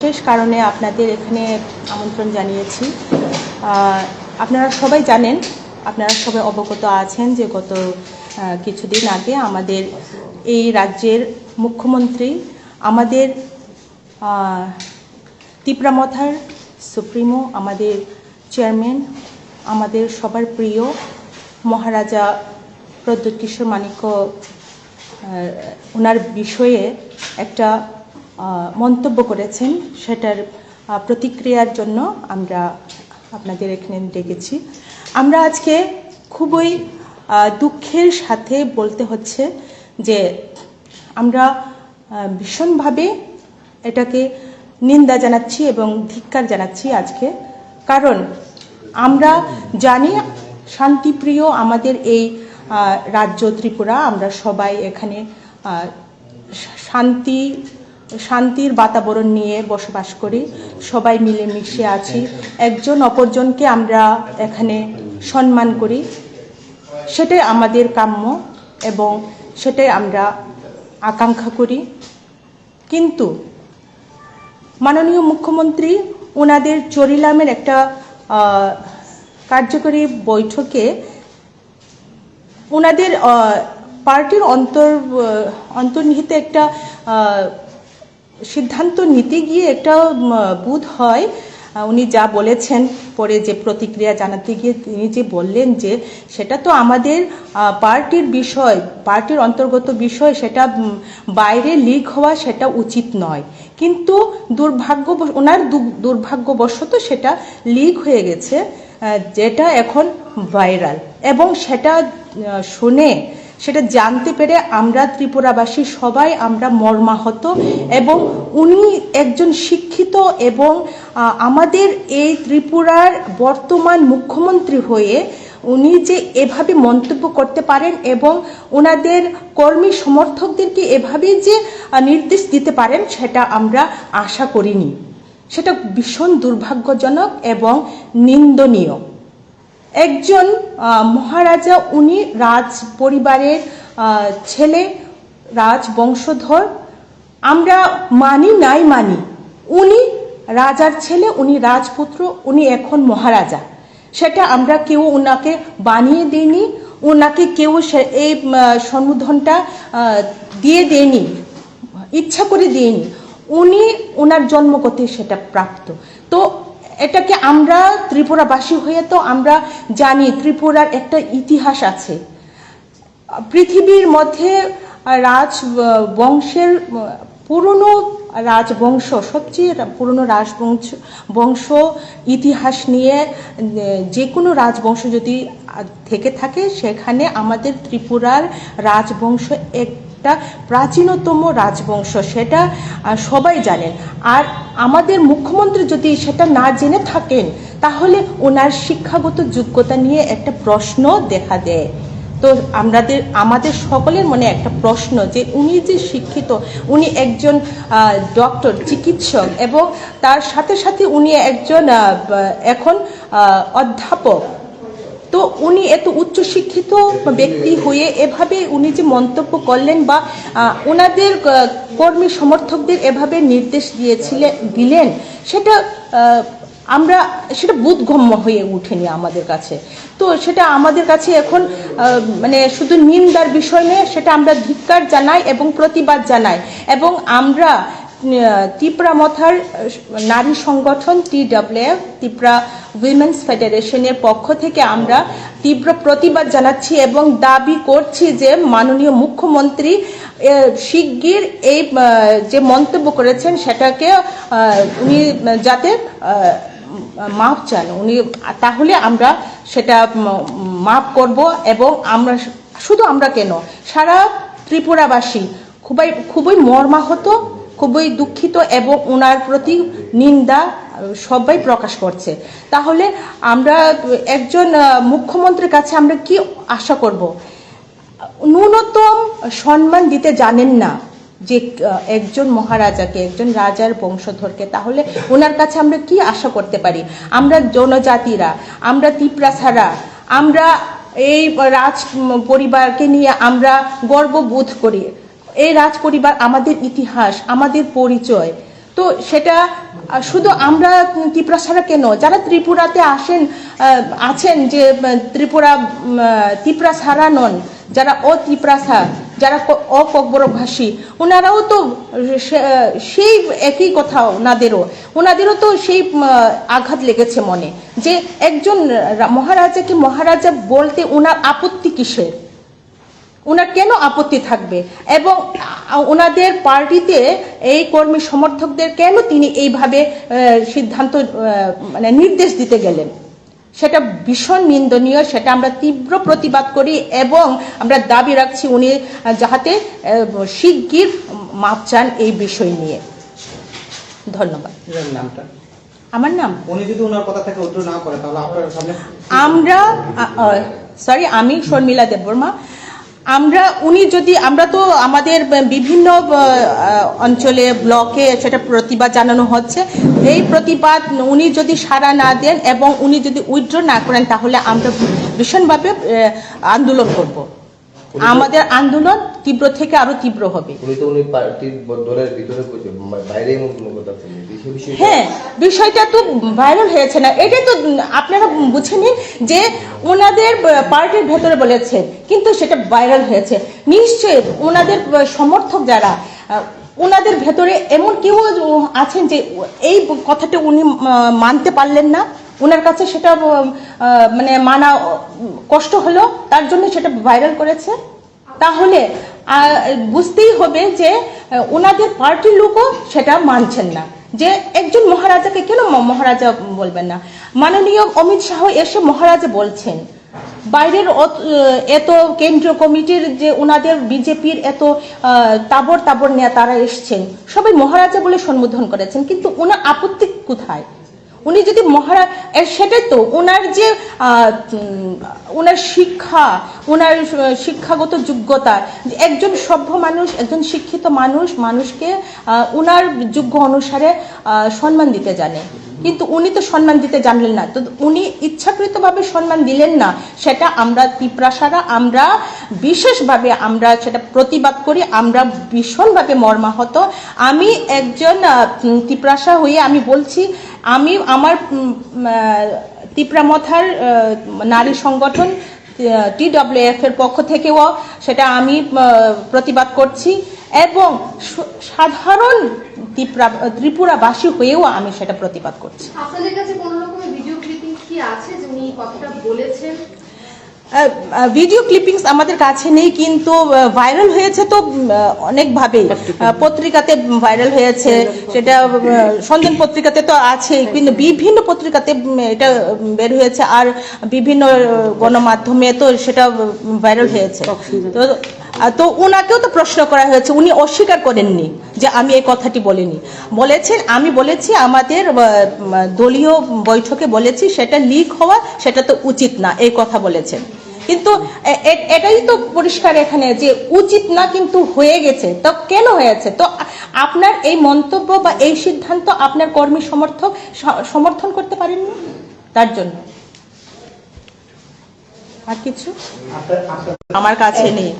বিশেষ কারণে আপনাদের এখানে আমন্ত্রণ জানিয়েছি। আপনারা সবাই জানেন, আপনারা সবাই অবগত আছেন যে গত কিছুদিন আগে আমাদের এই রাজ্যের মুখ্যমন্ত্রী, আমাদের তিপ্রামথার সুপ্রিমো, আমাদের চেয়ারম্যান, আমাদের সবার প্রিয় মহারাজা প্রদ্যোৎ কিশোর মাণিক্য ওনার বিষয়ে একটা মন্তব্য করেছেন। সেটার প্রতিক্রিয়ার জন্য আমরা আপনাদের এখানে ডেকেছি। আমরা আজকে খুবই দুঃখের সাথে বলতে হচ্ছে যে আমরা ভীষণভাবে এটাকে নিন্দা জানাচ্ছি এবং ধিক্কার জানাচ্ছি আজকে। কারণ আমরা জানি শান্তিপ্রিয় আমাদের এই রাজ্য ত্রিপুরা, আমরা সবাই এখানে শান্তির বাতাবরণ নিয়ে বসবাস করি, সবাই মিলেমিশে আছি, একজন অপরজনকে আমরা এখানে সম্মান করি। সেটাই আমাদের কাম্য এবং সেটাই আমরা আকাঙ্ক্ষা করি। কিন্তু মাননীয় মুখ্যমন্ত্রী ওনাদের চরিলামের একটা কার্যকরী বৈঠকে ওনাদের পার্টির অন্তর্নিহিত একটা সিদ্ধান্ত নিতে গিয়ে একটা বোধ হয় উনি যা বলেছেন, পরে যে প্রতিক্রিয়া জানাতে গিয়ে তিনি যে বললেন যে সেটা তো আমাদের পার্টির বিষয়, পার্টির অন্তর্গত বিষয়, সেটা বাইরে লিক হওয়া সেটা উচিত নয়। কিন্তু ওনার দুর্ভাগ্যবশত সেটা লিক হয়ে গেছে, যেটা এখন ভাইরাল। এবং সেটা শুনে, সেটা জানতে পেরে আমরা ত্রিপুরাবাসী সবাই আমরা মর্মাহত। এবং উনি একজন শিক্ষিত এবং আমাদের এই ত্রিপুরার বর্তমান মুখ্যমন্ত্রী হয়ে উনি যে এভাবে মন্তব্য করতে পারেন এবং ওনাদের কর্মী সমর্থকদেরকে এভাবে যে নির্দেশ দিতে পারেন, সেটা আমরা আশা করিনি। সেটা ভীষণ দুর্ভাগ্যজনক এবং নিন্দনীয়। একজন মহারাজা, উনি রাজ পরিবারের ছেলে, রাজবংশধর, আমরা মানি নাই মানি, উনি রাজার ছেলে, উনি রাজপুত্র, উনি এখন মহারাজা। সেটা আমরা কেউ ওনাকে বানিয়ে দিইনি, ওনাকে কেউ এই সম্বোধনটা দিয়ে দেয়নি, ইচ্ছা করে দিইনি। উনি ওনার জন্মগতে সেটা প্রাপ্ত। তো এটাকে আমরা ত্রিপুরাবাসী হয়ে তো আমরা জানি ত্রিপুরার একটা ইতিহাস আছে। পৃথিবীর মধ্যে রাজবংশের পুরনো রাজবংশ, সবচেয়ে পুরনো রাজবংশ ইতিহাস নিয়ে যে কোনো রাজবংশ যদি থেকে থাকে, সেখানে আমাদের ত্রিপুরার রাজবংশ একটা প্রাচীনতম রাজবংশ, সেটা সবাই জানেন। আর আমাদের মুখ্যমন্ত্রী যদি সেটা না জেনে থাকেন, তাহলে ওনার শিক্ষাগত যোগ্যতা নিয়ে একটা প্রশ্ন দেখা দেয়। তো আমাদের সকলের মনে একটা প্রশ্ন যে উনি যে শিক্ষিত, উনি একজন ডক্টর, চিকিৎসক, এবং তার সাথে সাথে উনি একজন এখন অধ্যাপক। তো উনি এত উচ্চশিক্ষিত ব্যক্তি হয়ে এভাবে উনি যে মন্তব্য করলেন বা ওনাদের কর্মী সমর্থকদের এভাবে নির্দেশ দিলেন, সেটা বোধগম্য হয়ে ওঠেনি আমাদের কাছে। তো সেটা আমাদের কাছে এখন মানে শুধু নিন্দার বিষয় নয়, সেটা আমরা ধিক্কার জানাই এবং প্রতিবাদ জানাই। এবং আমরা তিপ্রামথার নারী সংগঠন TWF, ত্রিপুরা উইমেন্স ফেডারেশনের পক্ষ থেকে আমরা তীব্র প্রতিবাদ জানাচ্ছি এবং দাবি করছি যে মাননীয় মুখ্যমন্ত্রী শিগগির এই যে মন্তব্য করেছেন সেটাকে উনি যাতে মাপ চান, উনি তাহলে আমরা সেটা মাপ করব। এবং আমরা কেন, সারা ত্রিপুরাবাসী খুবই মর্মাহত, খুবই দুঃখিত এবং ওনার প্রতি নিন্দা সবাই প্রকাশ করছে। তাহলে আমরা একজন মুখ্যমন্ত্রীর কাছে আমরা কি আশা করব? ন্যূনতম সম্মান দিতে জানেন না যে একজন মহারাজাকে, একজন রাজার বংশধরকে, তাহলে ওনার কাছে আমরা কি আশা করতে পারি? আমরা জনজাতিরা, আমরা তিপ্রাসারা, আমরা এই রাজ পরিবারকে নিয়ে আমরা গর্ববোধ করি। এই রাজ পরিবার আমাদের ইতিহাস, আমাদের পরিচয়। তো সেটা শুধু আমরা ত্রিপুরা ছাড়া কেন, যারা ত্রিপুরাতে আছেন যে ত্রিপুরা ছাড়া নন, যারা ত্রিপুরাসা, যারা অককবরকভাষী, ওনারাও তো সেই একই কথা, ওনাদেরও তো সেই আঘাত লেগেছে মনে, যে একজন মহারাজাকে মহারাজা বলতে ওনার আপত্তি কিসের, ওনার কেন আপত্তি থাকবে, এবং ওনাদের পার্টিতে এই কর্মী সমর্থকদের কেন তিনি এইভাবে সিদ্ধান্ত মানে নির্দেশ দিতে গেলেন, সেটা ভীষণ নিন্দনীয়। সেটা আমরা তীব্র প্রতিবাদ করি এবং আমরা দাবি রাখছি উনি যাতে শিগগির মাপ চান এই বিষয় নিয়ে। ধন্যবাদ। আমার নাম, উনি যদি ওনার কথা থেকে উত্তর না করে তাহলে আপনার সামনে আমি শর্মিলা দেববর্মা। আমরা তো আমাদের বিভিন্ন অঞ্চলে ব্লকে সেটা প্রতিবাদ জানানো হচ্ছে। এই প্রতিবাদ উনি যদি সাড়া না দেন এবং উনি যদি উইথড্র না করেন তাহলে আমরা ভীষণভাবে আন্দোলন করব। আমাদের আন্দোলন তীব্র থেকে আরো তীব্র হবে। হ্যাঁ, বিষয়টা তো ভাইরাল হয়েছে না, এটাই তো আপনারা বুঝে নিন যে ওনাদের পার্টির ভেতরে বলেছেন, কিন্তু সেটা ভাইরাল হয়েছে। নিশ্চয়ই ওনাদের সমর্থক যারা, ওনাদের ভেতরে এমন কেউ আছেন যে এই কথাটা উনি মানতে পারলেন না, ওনার কাছে সেটা মানে মানা কষ্ট হলো, তার জন্য সেটা ভাইরাল করেছে। তাহলে বুঝতেই হবে যে ওনাদের পার্টির লোকও সেটা মানছেন না, যে একজন মহারাজাকে কেন মহারাজা বলবেন না। মাননীয় অমিত শাহ এসে মহারাজা বলছেন, বাইরের এত কেন্দ্রীয় কমিটির যে ওনাদের বিজেপির এত তাবর নেতারা এসছেন, সবাই মহারাজা বলে সম্বোধন করেছেন, কিন্তু ওনার আপত্তি কোথায়? উনি যদি সেটাই তো ওনার যে ওনার শিক্ষা, ওনার শিক্ষাগত যোগ্যতা, একজন সভ্য মানুষ, একজন শিক্ষিত মানুষকে ওনার যোগ্য অনুসারে সম্মান দিতে জানে, কিন্তু উনি তো সম্মান দিতে জানলেন না। তো উনি ইচ্ছাকৃতভাবে সম্মান দিলেন না, সেটা আমরা ত্রিপুরাসারা আমরা বিশেষভাবে আমরা সেটা প্রতিবাদ করি। আমরা ভীষণভাবে মর্মাহত। আমি একজন ত্রিপুরাসা হয়ে আমি বলছি, আমি আমার ত্রিপুরা মথার নারী সংগঠন TWF এর পক্ষ থেকেও সেটা আমি প্রতিবাদ করছি, এবং সাধারণ ত্রিপুরাবাসী হয়েও আমি সেটা প্রতিবাদ করছি। আপনাদের কাছে কোনো রকমের ভিডিও ক্লিপিং কি আছে যে উনি কথাটা বলেছেন? ভিডিও ক্লিপিংস আমাদের কাছে নেই, কিন্তু ভাইরাল হয়েছে তো অনেকভাবে, পত্রিকাতে ভাইরাল হয়েছে, সেটা সন্ধান পত্রিকাতে তো আছে, কিন্তু বিভিন্ন পত্রিকাতে এটা বের হয়েছে, আর বিভিন্ন গণমাধ্যমে তো সেটা ভাইরাল হয়েছে। তো ওনাকেও তো প্রশ্ন করা হয়েছে, উনি অস্বীকার করেননি যে আমি এই কথাটি বলিনি। বলেছেন, আমি বলেছি আমাদের দলীয় বৈঠকে বলেছি সেটা লিক হওয়া সেটা তো উচিত না, এই কথা বলেছেন। কিন্তু এটাই তো পরিষ্কার এখানে যে উচিত না, কিন্তু হয়ে গেছে। তো কেন হয়েছে? তো আপনার এই মন্তব্য বা এই সিদ্ধান্ত আপনার কর্মী সমর্থন করতে পারেননি, তার জন্য। আর কিছু আমার কাছে নেই।